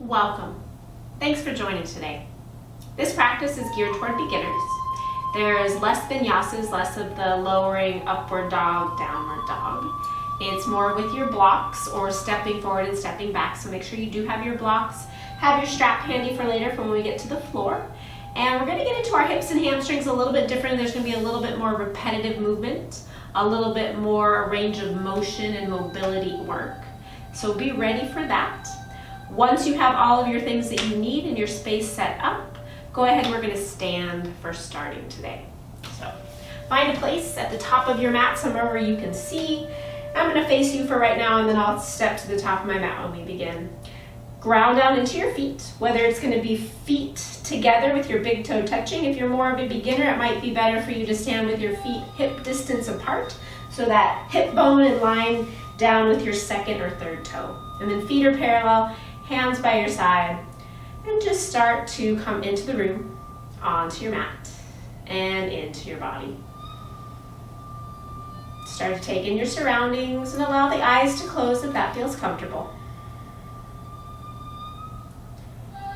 Welcome. Thanks for joining today. This practice is geared toward beginners. There's less vinyasas, less of the lowering upward dog, downward dog. It's more with your blocks or stepping forward and stepping back. So make sure you do have your blocks. Have your strap handy for later for when we get to the floor. And we're going to get into our hips and hamstrings a little bit different. There's going to be a little bit more repetitive movement, a little bit more range of motion and mobility work. So be ready for that. Once you have all of your things that you need and your space set up, go ahead and we're going to stand for starting today. So find a place at the top of your mat, somewhere where you can see. I'm going to face you for right now, and then I'll step to the top of my mat when we begin. Ground down into your feet, whether it's going to be feet together with your big toe touching. If you're more of a beginner, it might be better for you to stand with your feet hip distance apart, so that hip bone in line down with your second or third toe. And then feet are parallel, hands by your side, and just start to come into the room, onto your mat, and into your body. Start to take in your surroundings and allow the eyes to close if that feels comfortable.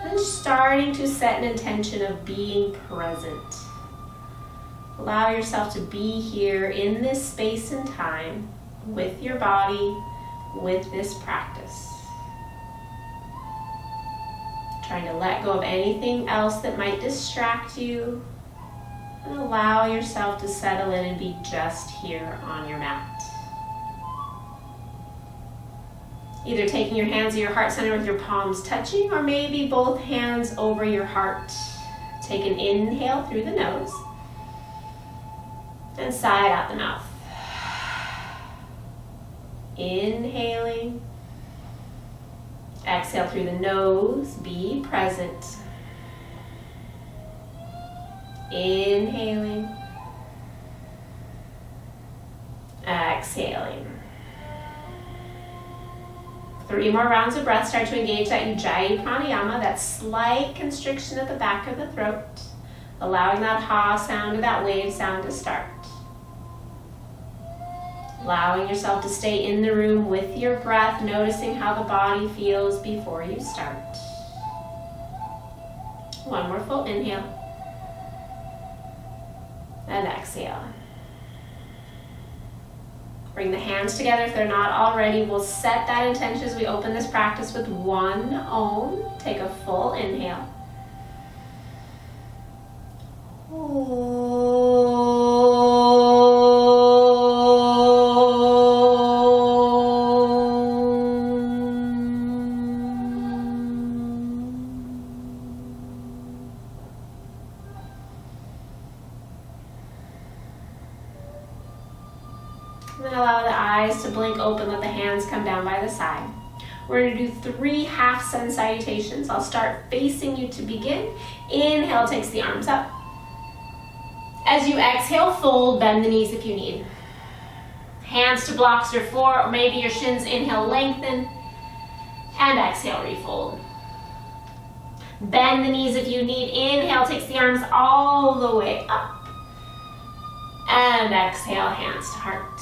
And starting to set an intention of being present. Allow yourself to be here in this space and time with your body, with this practice. Trying to let go of anything else that might distract you, and allow yourself to settle in and be just here on your mat. Either taking your hands to your heart center with your palms touching, or maybe both hands over your heart. Take an inhale through the nose and sigh out the mouth. Inhaling. Exhale through the nose, be present. Inhaling. Exhaling. 3 more rounds of breath. Start to engage that Ujjayi pranayama, that slight constriction at the back of the throat, allowing that ha sound or that wave sound to start. Allowing yourself to stay in the room with your breath, noticing how the body feels before you start. 1 more full inhale. And exhale. Bring the hands together if they're not already. We'll set that intention as we open this practice with 1 Om. Take a full inhale. Then allow the eyes to blink open, let the hands come down by the side. We're going to do 3 half sun salutations. I'll start facing you to begin. Inhale takes the arms up. As you exhale, fold, bend the knees if you need. Hands to blocks or floor, or maybe your shins. Inhale, lengthen, and exhale, refold. Bend the knees if you need. Inhale takes the arms all the way up, and exhale, hands to heart.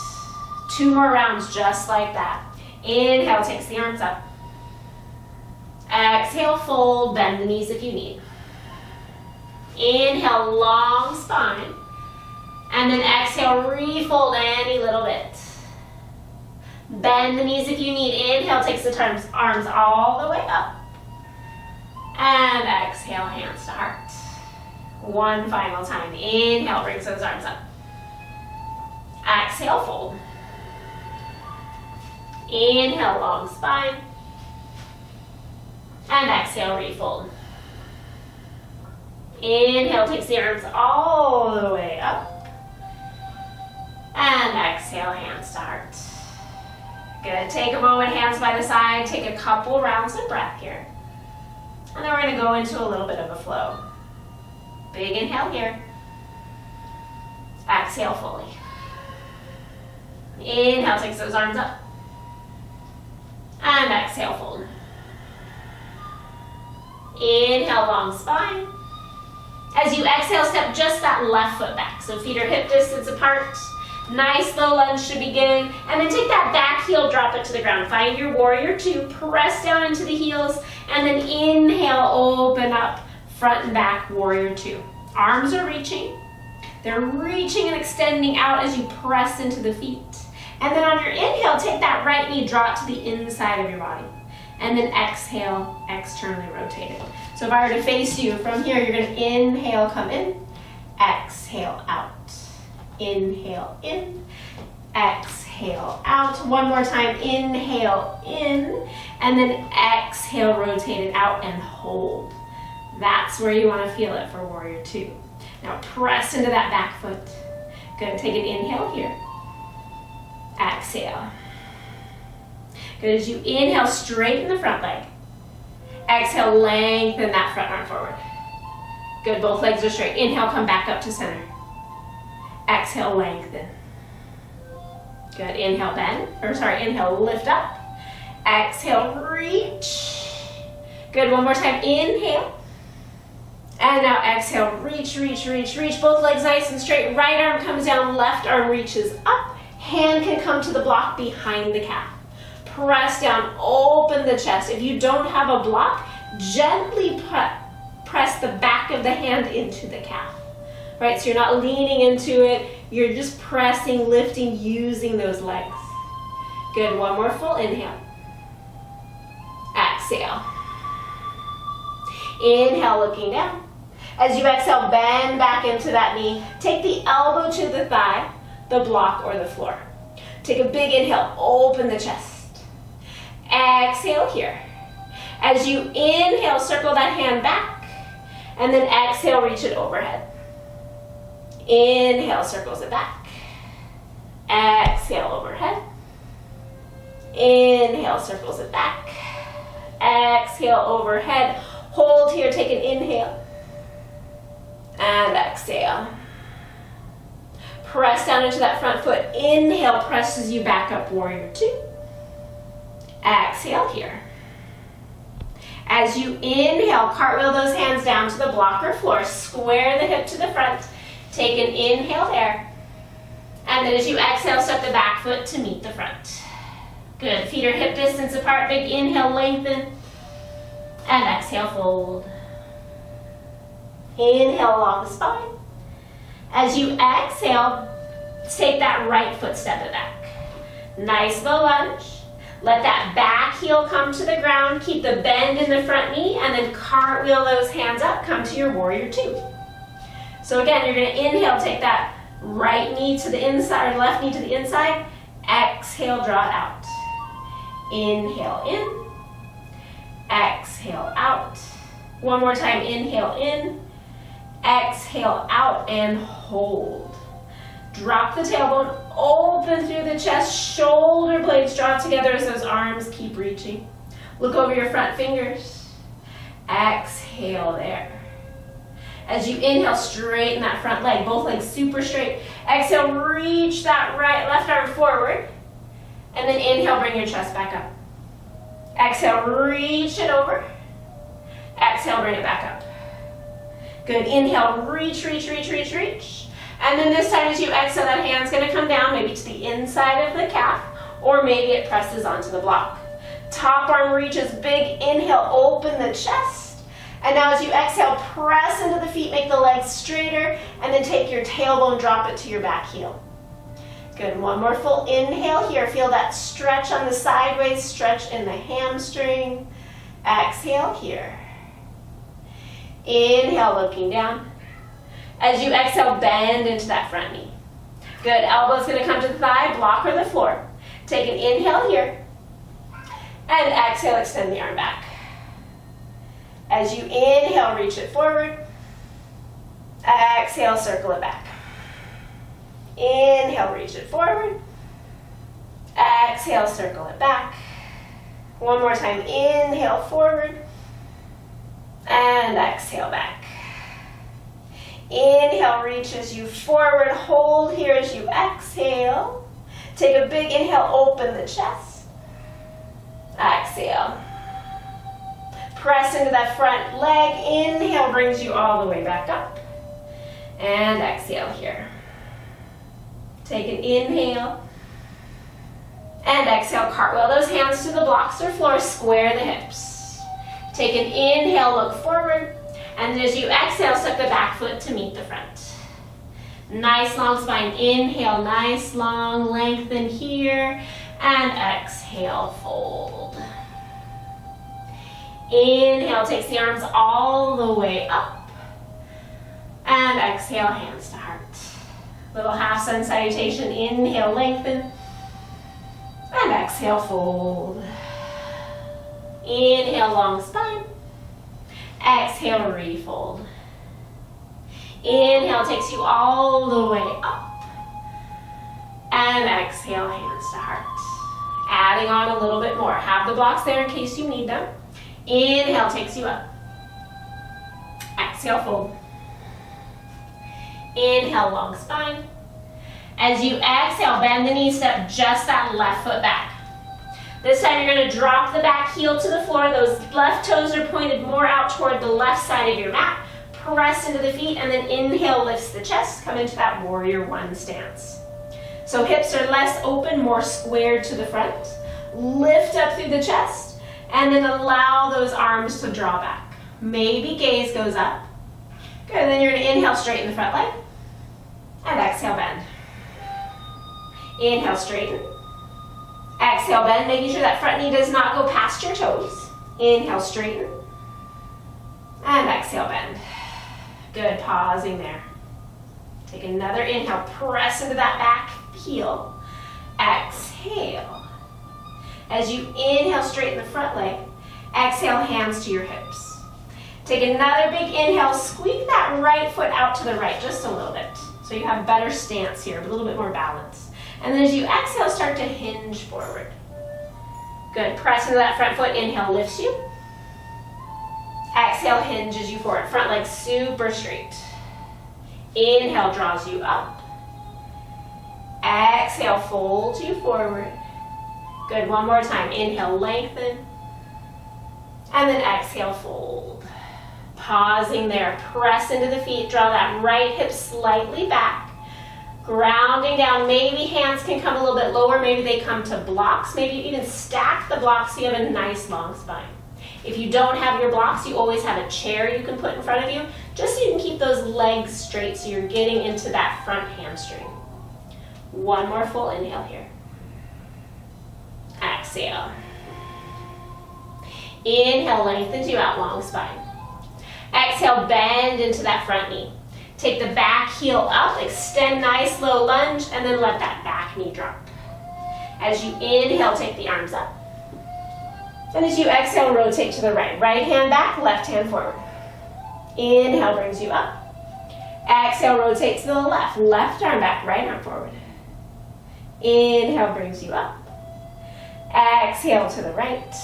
2 more rounds just like that. Inhale takes the arms up. Exhale, fold, bend the knees if you need. Inhale, long spine. And then exhale, refold any little bit. Bend the knees if you need. Inhale takes the arms all the way up. And exhale, hands to heart. 1 final time. Inhale, brings those arms up. Exhale, fold. Inhale, long spine. And exhale, refold. Inhale takes the arms all the way up. And exhale, hands to heart. Good. Take a moment, hands by the side. Take a couple rounds of breath here. And then we're going to go into a little bit of a flow. Big inhale here. Exhale fully. Inhale takes those arms up. And exhale, fold. Inhale, long spine. As you exhale, step just that left foot back. So feet are hip distance apart. Nice low lunge to begin, and then take that back heel, drop it to the ground. Find your warrior two, press down into the heels, and then inhale, open up, front and back, warrior two. Arms are reaching. They're reaching and extending out as you press into the feet. And then on your inhale, take that right knee, draw it to the inside of your body. And then exhale, externally rotate it. So if I were to face you from here, you're going to inhale, come in, exhale, out. Inhale, in, exhale, out. One more time, inhale, in, and then exhale, rotate it out and hold. That's where you want to feel it for warrior two. Now press into that back foot. Good, take an inhale here. Exhale. Good, as you inhale, straighten the front leg. Exhale, lengthen that front arm forward. Good, both legs are straight. Inhale, come back up to center. Exhale, lengthen. Good, inhale, inhale, lift up. Exhale, reach. Good, one more time, inhale. And now exhale, reach, reach, reach, reach. Both legs nice and straight. Right arm comes down, left arm reaches up. Hand can come to the block behind the calf. Press down, open the chest. If you don't have a block, gently press the back of the hand into the calf. Right, so you're not leaning into it, you're just pressing, lifting, using those legs. Good, one more full inhale. Exhale. Inhale, looking down. As you exhale, bend back into that knee. Take the elbow to the thigh, the block or the floor. Take a big inhale, open the chest. Exhale here. As you inhale, circle that hand back, and then exhale, reach it overhead. Inhale, circles it back. Exhale, overhead. Inhale, circles it back. Exhale, overhead. Hold here, take an inhale. And exhale. Press down into that front foot. Inhale, presses you back up, warrior two. Exhale here. As you inhale, cartwheel those hands down to the block or floor. Square the hip to the front. Take an inhale there. And then as you exhale, step the back foot to meet the front. Good, feet are hip distance apart. Big inhale, lengthen. And exhale, fold. Inhale along the spine. As you exhale, take that right foot, step it back. Nice low lunge. Let that back heel come to the ground. Keep the bend in the front knee and then cartwheel those hands up. Come to your warrior two. So again, you're going to inhale, take that right knee to the inside, or left knee to the inside. Exhale, draw it out. Inhale in. Exhale out. One more time, inhale in. Exhale out and hold. Drop the tailbone, open through the chest, shoulder blades draw together as those arms keep reaching. Look over your front fingers. Exhale there. As you inhale, straighten that front leg, both legs super straight. Exhale, reach that left arm forward. And then inhale, bring your chest back up. Exhale, reach it over. Exhale, bring it back up. Good, inhale, reach, reach, reach, reach, reach. And then this time as you exhale, that hand's gonna come down, maybe to the inside of the calf, or maybe it presses onto the block. Top arm reaches big, inhale, open the chest. And now as you exhale, press into the feet, make the legs straighter, and then take your tailbone, drop it to your back heel. Good, one more full inhale here. Feel that stretch on the sideways, stretch in the hamstring. Exhale here. Inhale, looking down. As you exhale, bend into that front knee. Good, elbow's gonna come to the thigh, block or the floor. Take an inhale here. And exhale, extend the arm back. As you inhale, reach it forward. Exhale, circle it back. Inhale, reach it forward. Exhale, circle it back. One more time, inhale forward. And exhale back. Inhale reaches you forward. Hold here as you exhale. Take a big inhale, open the chest. Exhale. Press into that front leg. Inhale brings you all the way back up. And exhale here. Take an inhale. And exhale, cartwheel those hands to the blocks or floor, square the hips. Take an inhale, look forward. And as you exhale, step the back foot to meet the front. Nice long spine. Inhale, nice long lengthen here. And exhale, fold. Inhale, takes the arms all the way up. And exhale, hands to heart. Little half sun salutation. Inhale, lengthen. And exhale, fold. Inhale, long spine. Exhale, refold. Inhale takes you all the way up. And exhale, hands to heart. Adding on a little bit more. Have the blocks there in case you need them. Inhale takes you up. Exhale, fold. Inhale, long spine. As you exhale, bend the knees, step just that left foot back. This time you're going to drop the back heel to the floor. Those left toes are pointed more out toward the left side of your mat. Press into the feet and then inhale, lifts the chest. Come into that warrior one stance. So hips are less open, more squared to the front. Lift up through the chest and then allow those arms to draw back. Maybe gaze goes up. Good, then you're going to inhale, straighten the front leg. And exhale, bend. Inhale, straighten. Exhale, bend, making sure that front knee does not go past your toes. Inhale, straighten. And exhale, bend. Good, pausing there. Take another inhale, press into that back heel. Exhale. As you inhale, straighten the front leg. Exhale, hands to your hips. Take another big inhale, squeak that right foot out to the right just a little bit. So you have better stance here, a little bit more balance. And then as you exhale, start to hinge forward. Good, press into that front foot, inhale, lifts you. Exhale, hinges you forward. Front leg super straight. Inhale, draws you up. Exhale, folds you forward. Good, one more time. Inhale, lengthen. And then exhale, fold. Pausing there, press into the feet, draw that right hip slightly back. Grounding down, maybe hands can come a little bit lower, maybe they come to blocks, maybe you even stack the blocks so you have a nice long spine. If you don't have your blocks, you always have a chair you can put in front of you, just so you can keep those legs straight so you're getting into that front hamstring. One more full inhale here. Exhale. Inhale, lengthens you out, long spine. Exhale, bend into that front knee. Take the back heel up, extend nice low lunge, and then let that back knee drop. As you inhale, take the arms up. And as you exhale, rotate to the right. Right hand back, left hand forward. Inhale brings you up. Exhale, rotate to the left. Left arm back, right arm forward. Inhale brings you up. Exhale to the right.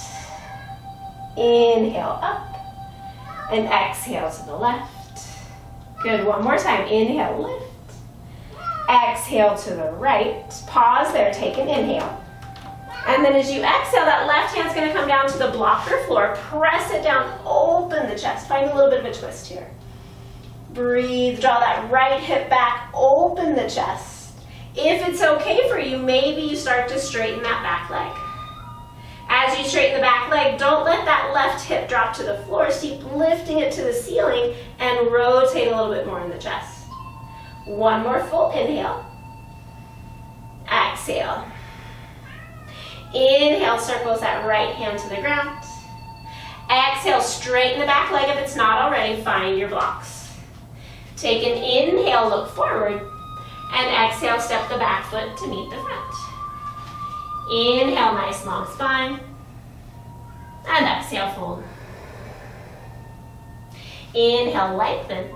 Inhale up. And exhale to the left. Good, one more time. Inhale, lift. Exhale to the right. Pause there, take an inhale. And then as you exhale, that left hand's gonna come down to the blocker floor. Press it down, open the chest. Find a little bit of a twist here. Breathe, draw that right hip back, open the chest. If it's okay for you, maybe you start to straighten that back leg. As you straighten the back leg, don't let that left hip drop to the floor. Keep lifting it to the ceiling and rotate a little bit more in the chest. One more full inhale. Exhale. Inhale, circles that right hand to the ground. Exhale, straighten the back leg if it's not already. Find your blocks. Take an inhale, look forward. And exhale, step the back foot to meet the front. Inhale, nice long spine. And exhale, fold. Inhale, lengthen.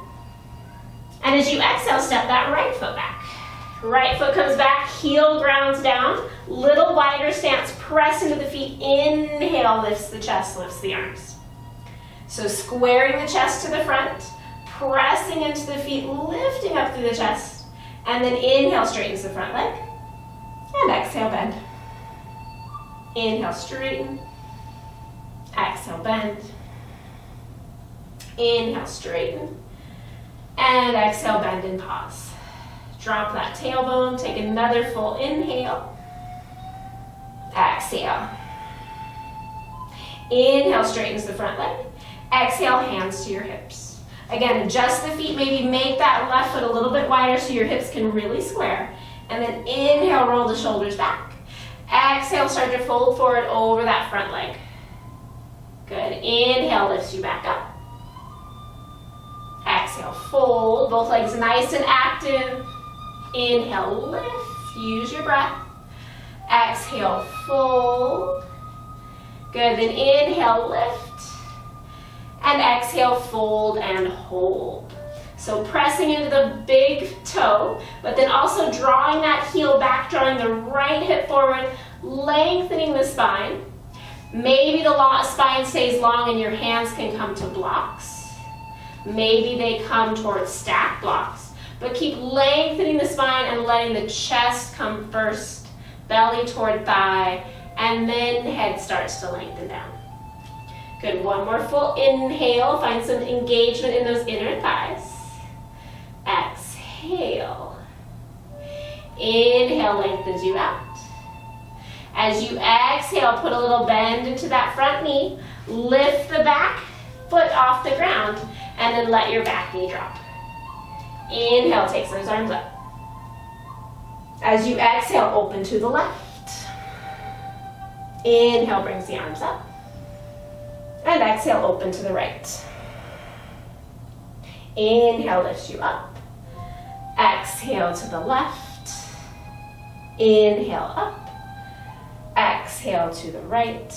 And as you exhale, step that right foot back. Right foot comes back, heel grounds down. Little wider stance, press into the feet. Inhale, lifts the chest, lifts the arms. So squaring the chest to the front, pressing into the feet, lifting up through the chest. And then inhale, straightens the front leg. And exhale, bend. Inhale, straighten. Exhale, bend. Inhale, straighten. And exhale, bend and pause. Drop that tailbone, take another full inhale. Exhale. Inhale, straightens the front leg. Exhale, hands to your hips. Again, adjust the feet, maybe make that left foot a little bit wider so your hips can really square. And then inhale, roll the shoulders back. Exhale, start to fold forward over that front leg. Good. Inhale, lifts you back up. Exhale, fold. Both legs nice and active. Inhale, lift. Use your breath. Exhale, fold. Good. Then inhale, lift. And exhale, fold and hold. So pressing into the big toe, but then also drawing that heel back, drawing the right hip forward, lengthening the spine. Maybe the spine stays long and your hands can come to blocks. Maybe they come towards stack blocks. But keep lengthening the spine and letting the chest come first, belly toward thigh, and then head starts to lengthen down. Good, one more full inhale. Find some engagement in those inner thighs. Exhale. Inhale, lengthens you out. As you exhale, put a little bend into that front knee. Lift the back foot off the ground, and then let your back knee drop. Inhale, takes those arms up. As you exhale, open to the left. Inhale, brings the arms up. And exhale, open to the right. Inhale, lifts you up. Exhale to the left. Inhale, up. Exhale to the right.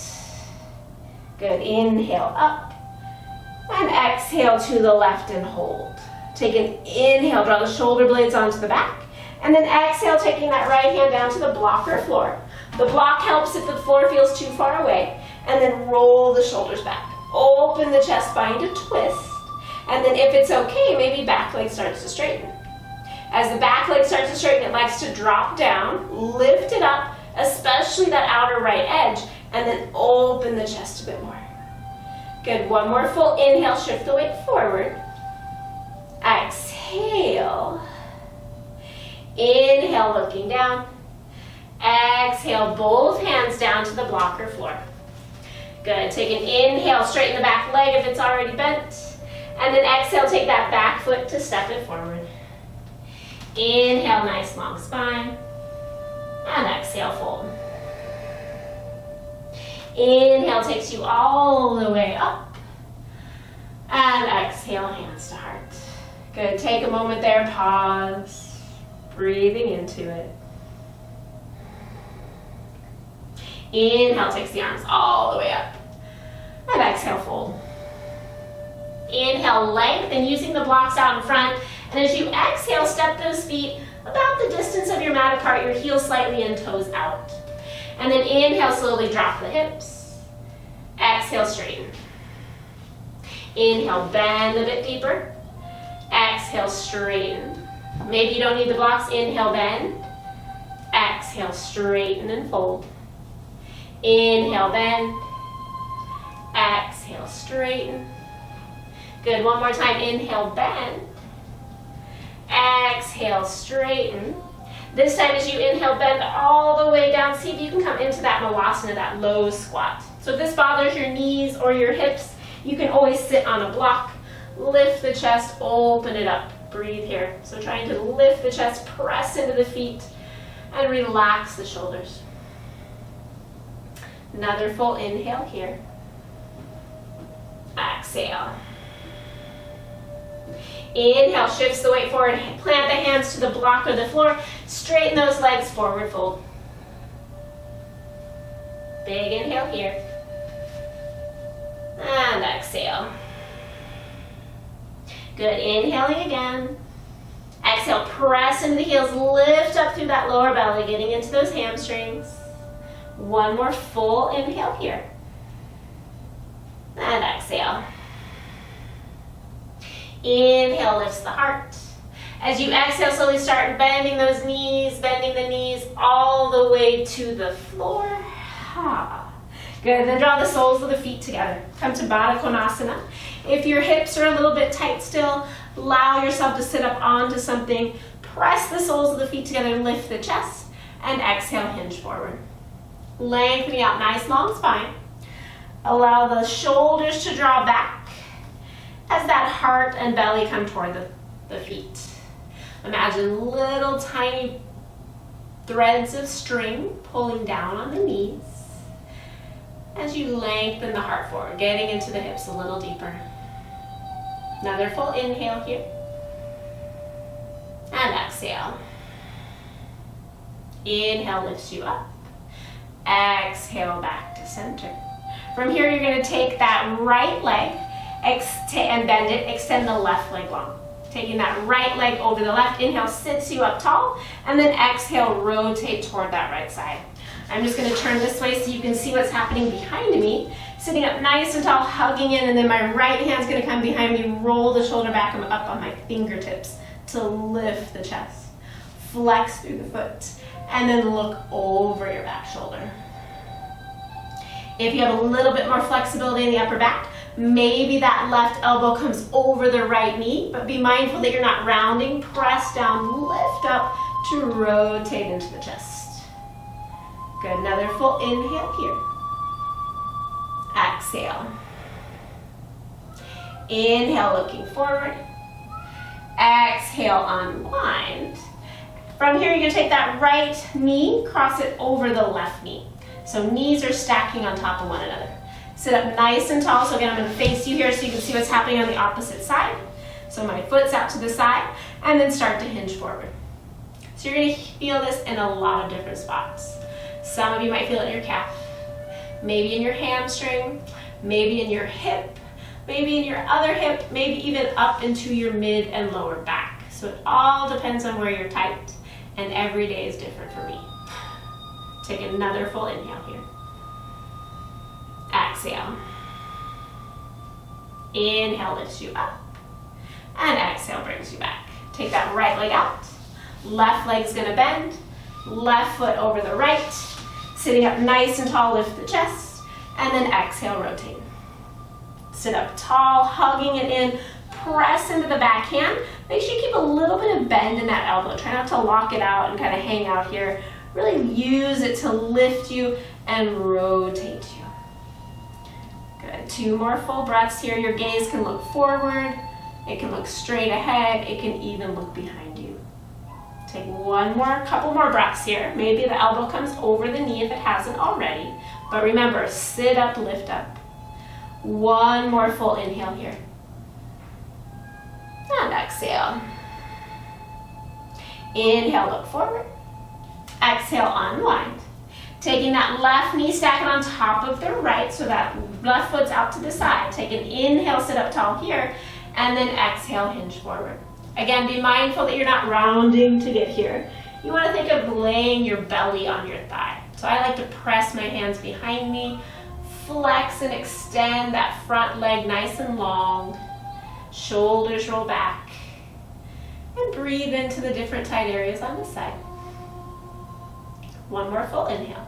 Good, inhale, up. And exhale to the left and hold. Take an inhale, draw the shoulder blades onto the back. And then exhale, taking that right hand down to the block or floor. The block helps if the floor feels too far away. And then roll the shoulders back. Open the chest spine to twist. And then if it's okay, maybe back leg starts to straighten. As the back leg starts to straighten, it likes to drop down, lift it up, especially that outer right edge, and then open the chest a bit more. Good, one more full inhale, shift the weight forward. Exhale. Inhale, looking down. Exhale, both hands down to the block or floor. Good, take an inhale, straighten the back leg if it's already bent. And then exhale, take that back foot to step it forward. Inhale, nice long spine. And exhale, fold. Inhale takes you all the way up. And exhale, hands to heart. Good, take a moment there, pause. Breathing into it. Inhale takes the arms all the way up. And exhale, fold. Inhale, lengthen, using the blocks out in front. And as you exhale, step those feet about the distance of your mat apart, your heels slightly and toes out. And then inhale, slowly drop the hips. Exhale, straighten. Inhale, bend a bit deeper. Exhale, straighten. Maybe you don't need the blocks. Inhale, bend. Exhale, straighten and fold. Inhale, bend. Exhale, straighten. Good, one more time. Inhale, bend. Exhale, straighten. This time as you inhale, bend all the way down. See if you can come into that malasana, that low squat. So if this bothers your knees or your hips, you can always sit on a block. Lift the chest, open it up. Breathe here. So trying to lift the chest, press into the feet, and relax the shoulders. Another full inhale here. Exhale. Inhale, shifts the weight forward. Plant the hands to the block or the floor. Straighten those legs, forward fold. Big inhale here. And exhale. Good, inhaling again. Exhale, press into the heels, lift up through that lower belly, getting into those hamstrings. One more full inhale here. And exhale. Inhale, lifts the heart. As you exhale, slowly start bending those knees, bending the knees all the way to the floor. Good, then draw the soles of the feet together. Come to Baddha Konasana. If your hips are a little bit tight still, allow yourself to sit up onto something. press the soles of the feet together, lift the chest, and exhale, hinge forward. Lengthening out, nice long spine. Allow the shoulders to draw back as that heart and belly come toward the feet. Imagine little tiny threads of string pulling down on the knees as you lengthen the heart forward, getting into the hips a little deeper. Another full inhale here. And exhale. Inhale lifts you up. Exhale back to center. From here, you're going to take that right leg and bend it. Extend the left leg long. Taking that right leg over the left. Inhale sits you up tall. And then exhale, rotate toward that right side. I'm just going to turn this way so you can see what's happening behind me. Sitting up nice and tall, hugging in. And then my right hand's going to come behind me. Roll the shoulder back and up on my fingertips to lift the chest. Flex through the foot. And then look over your back shoulder. If you have a little bit more flexibility in the upper back, maybe that left elbow comes over the right knee, but be mindful that you're not rounding. Press down, lift up to rotate into the chest. Good, another full inhale here. Exhale. Inhale, looking forward. Exhale, unwind. From here, you're going to take that right knee, cross it over the left knee. So knees are stacking on top of one another. Sit up nice and tall. So again, I'm going to face you here so you can see what's happening on the opposite side. So my foot's out to the side, and then start to hinge forward. So you're going to feel this in a lot of different spots. Some of you might feel it in your calf, maybe in your hamstring, maybe in your hip, maybe in your other hip, maybe even up into your mid and lower back. So it all depends on where you're tight, and every day is different for me. Take another full inhale here. Exhale. Inhale lifts you up, and exhale brings you back. Take that right leg out. Left leg's gonna bend. Left foot over the right. Sitting up nice and tall, lift the chest, and then exhale, rotate. Sit up tall, hugging it in. Press into the back hand. Make sure you keep a little bit of bend in that elbow. Try not to lock it out and kind of hang out here. Really use it to lift you and rotate you. Good. 2 more full breaths here. Your gaze can look forward. It can look straight ahead. It can even look behind you. Take couple more breaths here. Maybe the elbow comes over the knee if it hasn't already. But remember, sit up, lift up. 1 more full inhale here. And exhale. Inhale, look forward. Exhale, unwind. Taking that left knee, stack it on top of the right so that left foot's out to the side. Take an inhale, sit up tall here, and then exhale, hinge forward. Again, be mindful that you're not rounding to get here. You want to think of laying your belly on your thigh. So I like to press my hands behind me, flex and extend that front leg nice and long. Shoulders roll back. And breathe into the different tight areas on the side. 1 more full inhale.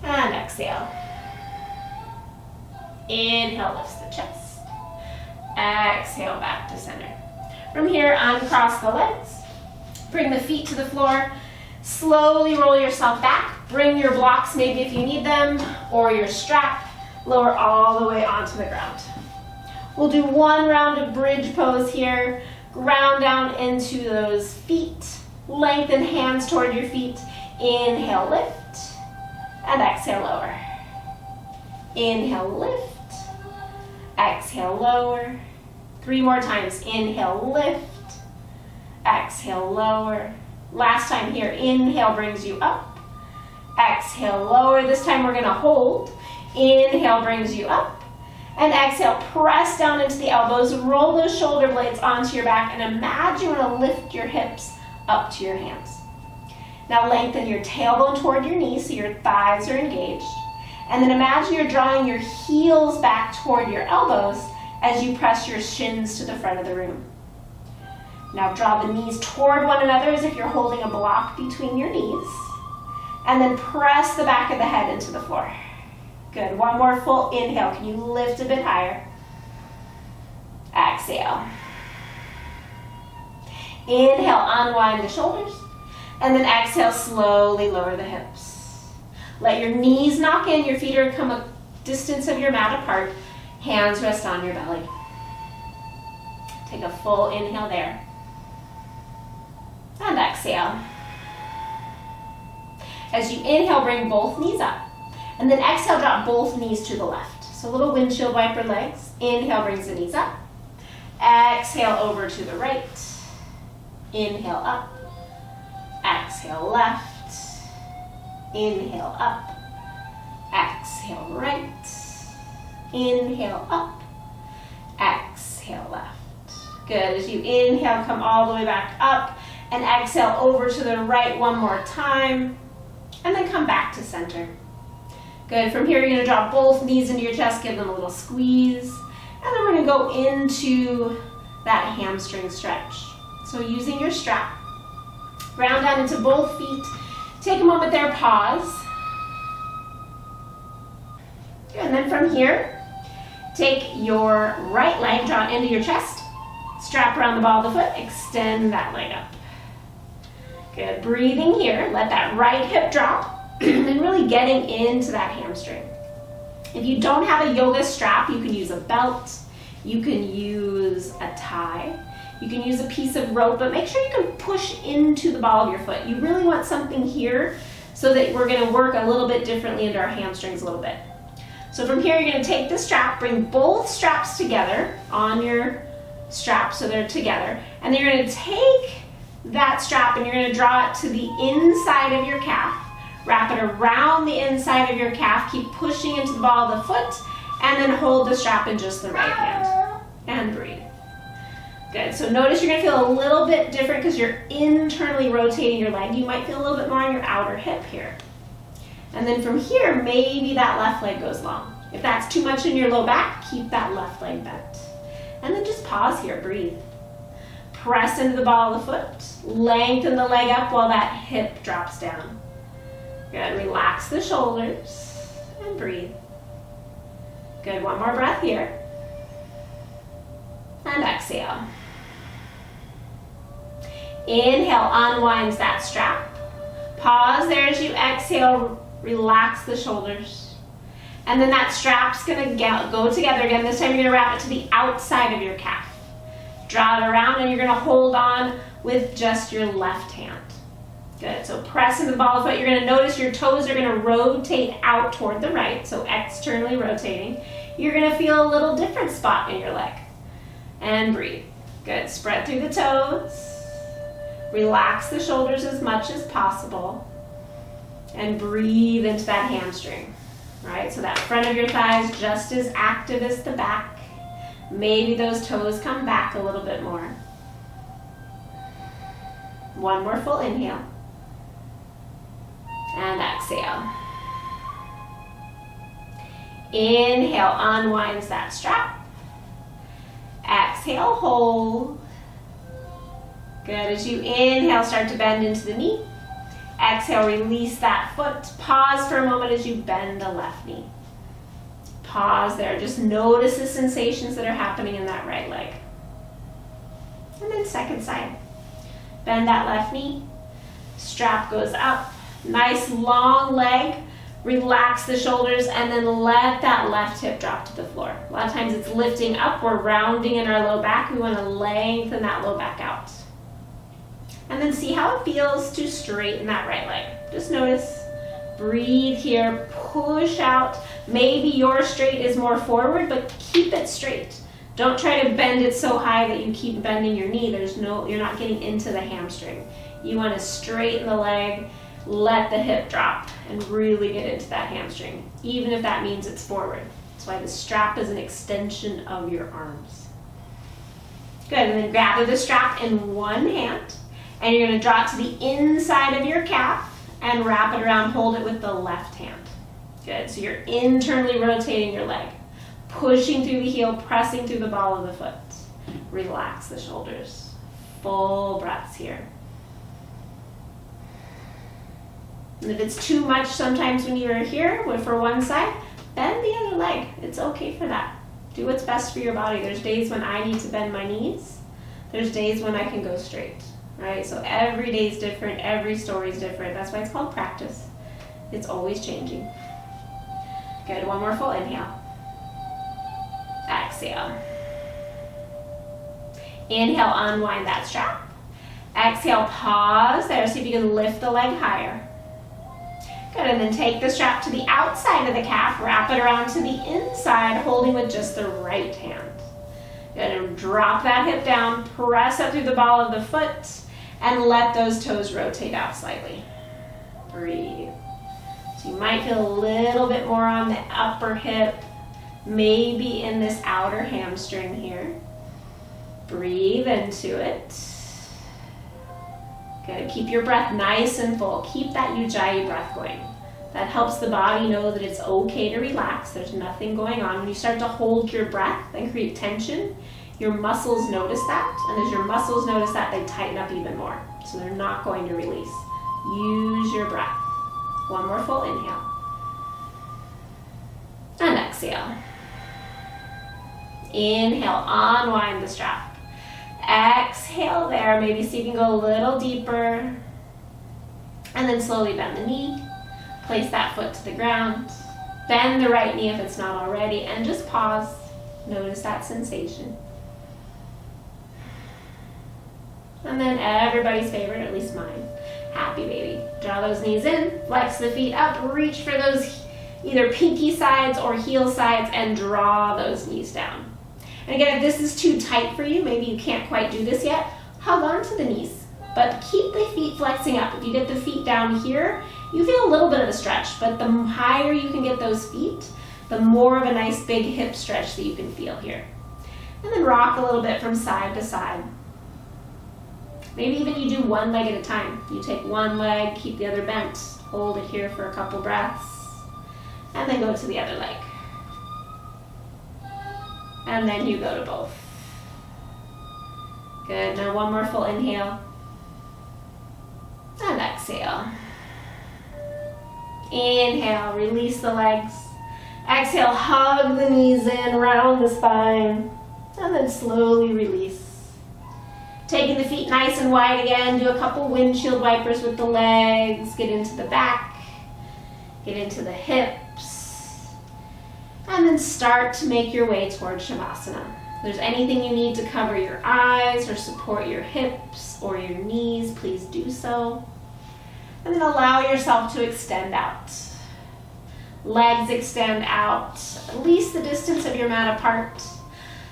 And exhale. Inhale lifts the chest. Exhale back to center. From here, uncross the legs. Bring the feet to the floor. Slowly roll yourself back. Bring your blocks, maybe if you need them, or your strap. Lower all the way onto the ground. We'll do 1 round of bridge pose here. Ground down into those feet. Lengthen hands toward your feet. Inhale, lift. And exhale, lower. Inhale, lift. Exhale, lower. 3 more times. Inhale, lift. Exhale, lower. Last time here. Inhale brings you up. Exhale, lower. This time we're going to hold. Inhale brings you up. And exhale, press down into the elbows, roll those shoulder blades onto your back, and imagine you want to lift your hips up to your hands. Now lengthen your tailbone toward your knees so your thighs are engaged. And then imagine you're drawing your heels back toward your elbows as you press your shins to the front of the room. Now draw the knees toward one another as if you're holding a block between your knees. And then press the back of the head into the floor. Good. 1 more full inhale. Can you lift a bit higher? Exhale. Inhale, unwind the shoulders. And then exhale, slowly lower the hips. Let your knees knock in. Your feet are come a distance of your mat apart. Hands rest on your belly. Take a full inhale there. And exhale. As you inhale, bring both knees up. And then exhale, drop both knees to the left. So little windshield wiper legs. Inhale, brings the knees up. Exhale, over to the right. Inhale, up. Exhale, left. Inhale, up. Exhale, right. Inhale, up. Exhale, left. Good. As you inhale, come all the way back up. And exhale, over to the right one more time. And then come back to center. Good. From here, you're going to drop both knees into your chest. Give them a little squeeze. And then we're going to go into that hamstring stretch. So using your strap, ground down into both feet. Take a moment there, pause. And then from here, take your right leg, draw it into your chest, strap around the ball of the foot, extend that leg up. Good, breathing here, let that right hip drop, and really getting into that hamstring. If you don't have a yoga strap, you can use a belt, you can use a tie, you can use a piece of rope, but make sure you can push into the ball of your foot. You really want something here so that we're gonna work a little bit differently into our hamstrings a little bit. So from here, you're gonna take the strap, bring both straps together on your strap so they're together, and then you're gonna take that strap and you're gonna draw it to the inside of your calf, wrap it around the inside of your calf, keep pushing into the ball of the foot, and then hold the strap in just the right hand, and breathe. Good, so notice you're gonna feel a little bit different because you're internally rotating your leg. You might feel a little bit more on your outer hip here. And then from here, maybe that left leg goes long. If that's too much in your low back, keep that left leg bent. And then just pause here, breathe. Press into the ball of the foot, lengthen the leg up while that hip drops down. Good, relax the shoulders and breathe. Good, one more breath here. And exhale. Inhale, unwinds that strap. Pause there as you exhale, relax the shoulders. And then that strap's gonna go together again. This time you're gonna wrap it to the outside of your calf. Draw it around and you're gonna hold on with just your left hand. Good, so press into the ball of the foot. You're gonna notice your toes are gonna rotate out toward the right, so externally rotating. You're gonna feel a little different spot in your leg. And breathe. Good, spread through the toes. Relax the shoulders as much as possible. And breathe into that hamstring. Right, so that front of your thigh is just as active as the back. Maybe those toes come back a little bit more. One more full inhale. And exhale. Inhale, unwinds that strap. Exhale, hold. Good, as you inhale, start to bend into the knee. Exhale, release that foot. Pause for a moment as you bend the left knee. Pause there, just notice the sensations that are happening in that right leg. And then second side. Bend that left knee. Strap goes up. Nice long leg. Relax the shoulders and then let that left hip drop to the floor. A lot of times it's lifting up. We're rounding in our low back. We want to lengthen that low back out. And then see how it feels to straighten that right leg. Just notice. Breathe here. Push out. Maybe your straight is more forward, but keep it straight. Don't try to bend it so high that you keep bending your knee. You're not getting into the hamstring. You want to straighten the leg, let the hip drop, and really get into that hamstring, even if that means it's forward. That's why the strap is an extension of your arms. Good, and then gather the strap in one hand, and you're going to draw it to the inside of your calf and wrap it around, hold it with the left hand. Good, so you're internally rotating your leg, pushing through the heel, pressing through the ball of the foot. Relax the shoulders. Full breaths here. And if it's too much sometimes when you're here, for one side, bend the other leg. It's okay for that. Do what's best for your body. There's days when I need to bend my knees. There's days when I can go straight. right? So every day is different, every story is different. That's why it's called practice. It's always changing. Good, one more full inhale. Exhale. Inhale, unwind that strap. Exhale, pause there. See if you can lift the leg higher. Good, and then take the strap to the outside of the calf, wrap it around to the inside, holding with just the right hand. Good, and drop that hip down, press up through the ball of the foot, and let those toes rotate out slightly. Breathe. So you might feel a little bit more on the upper hip, maybe in this outer hamstring here. Breathe into it. Good. Keep your breath nice and full. Keep that Ujjayi breath going. That helps the body know that it's okay to relax. There's nothing going on. When you start to hold your breath and create tension, your muscles notice that. And as your muscles notice that, they tighten up even more. So they're not going to release. Use your breath. One more full inhale. And exhale. Inhale, unwind the strap. Exhale there, maybe see if you can go a little deeper. And then slowly bend the knee. Place that foot to the ground. Bend the right knee if it's not already, and just pause. Notice that sensation. And then everybody's favorite, at least mine, happy baby. Draw those knees in, flex the feet up, reach for those either pinky sides or heel sides, and draw those knees down. And again, if this is too tight for you, maybe you can't quite do this yet, hug on to the knees, but keep the feet flexing up. If you get the feet down here, you feel a little bit of a stretch, but the higher you can get those feet, the more of a nice big hip stretch that you can feel here. And then rock a little bit from side to side. Maybe even you do one leg at a time. You take one leg, keep the other bent, hold it here for a couple breaths, and then go to the other leg. And then you go to both. Good, now one more full inhale. And exhale. Inhale, release the legs. Exhale, hug the knees in, round the spine. And then slowly release. Taking the feet nice and wide again, do a couple windshield wipers with the legs. Get into the back, get into the hips. And then start to make your way towards Shavasana. If there's anything you need to cover your eyes or support your hips or your knees, please do so. And then allow yourself to extend out. Legs extend out, at least the distance of your mat apart.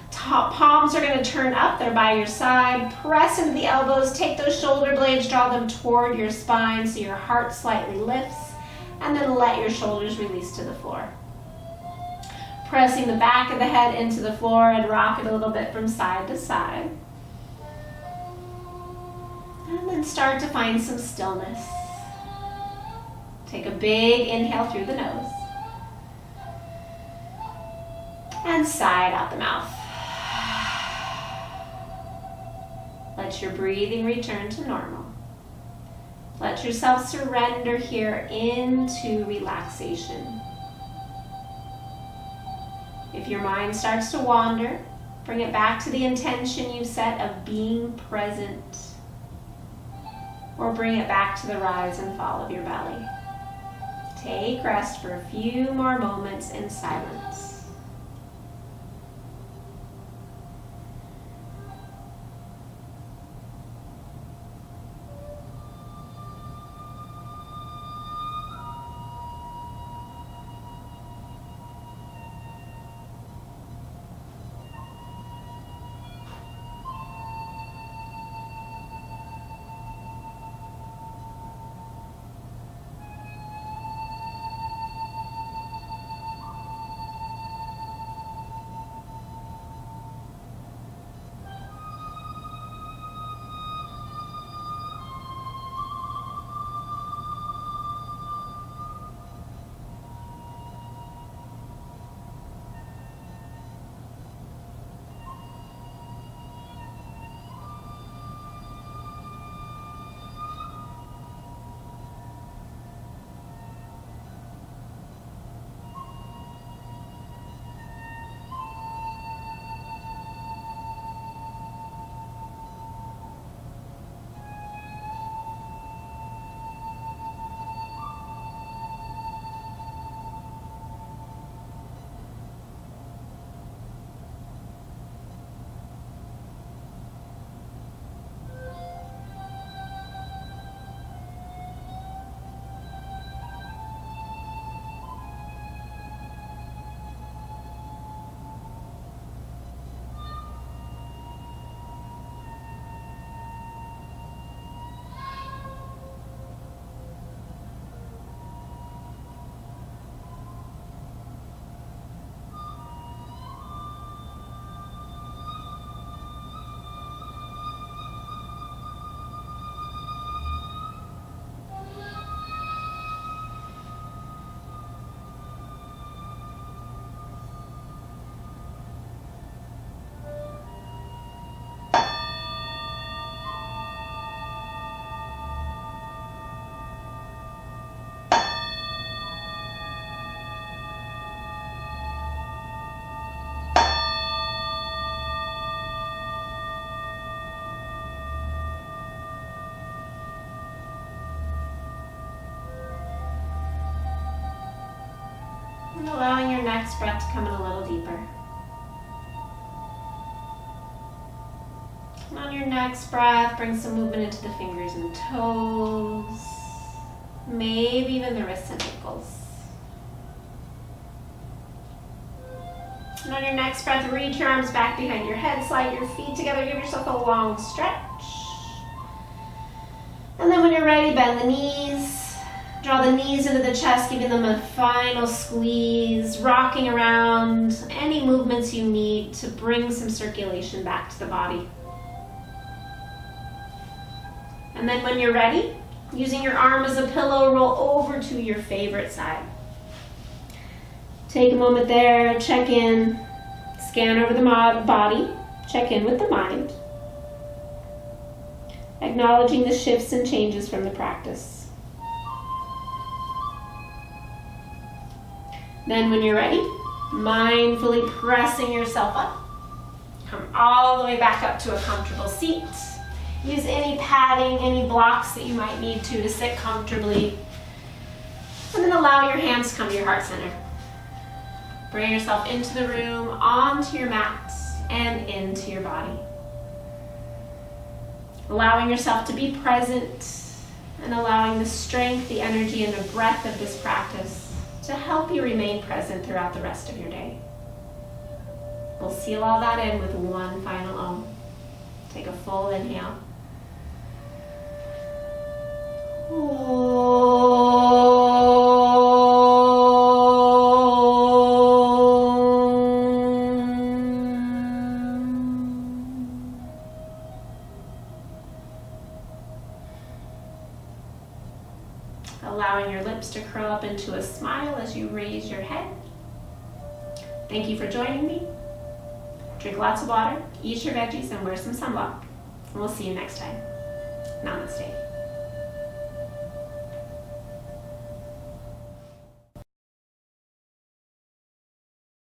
Top palms are going to turn up, they're by your side. Press into the elbows, take those shoulder blades, draw them toward your spine so your heart slightly lifts, and then let your shoulders release to the floor. Pressing the back of the head into the floor and rock it a little bit from side to side. And then start to find some stillness. Take a big inhale through the nose. And sigh out the mouth. Let your breathing return to normal. Let yourself surrender here into relaxation. If your mind starts to wander, bring it back to the intention you set of being present. Or bring it back to the rise and fall of your belly. Take rest for a few more moments in silence. allowing your next breath to come in a little deeper. And on your next breath, bring some movement into the fingers and toes, maybe even the wrists and ankles. And on your next breath, reach your arms back behind your head, slide your feet together, give yourself a long stretch. And then when you're ready, bend the knees. Draw the knees into the chest, giving them a final squeeze, rocking around, any movements you need to bring some circulation back to the body. And then when you're ready, using your arm as a pillow, roll over to your favorite side. Take a moment there, check in, scan over the body, check in with the mind, acknowledging the shifts and changes from the practice. Then when you're ready, mindfully pressing yourself up. Come all the way back up to a comfortable seat. Use any padding, any blocks that you might need to sit comfortably. And then allow your hands to come to your heart center. Bring yourself into the room, onto your mat, and into your body. Allowing yourself to be present and allowing the strength, the energy, and the breath of this practice to help you remain present throughout the rest of your day. We'll seal all that in with one final Om. Take a full inhale. Allowing your lips to curl up into a smile as you raise your head. Thank you for joining me. Drink lots of water, eat your veggies, and wear some sunblock. And we'll see you next time. Namaste.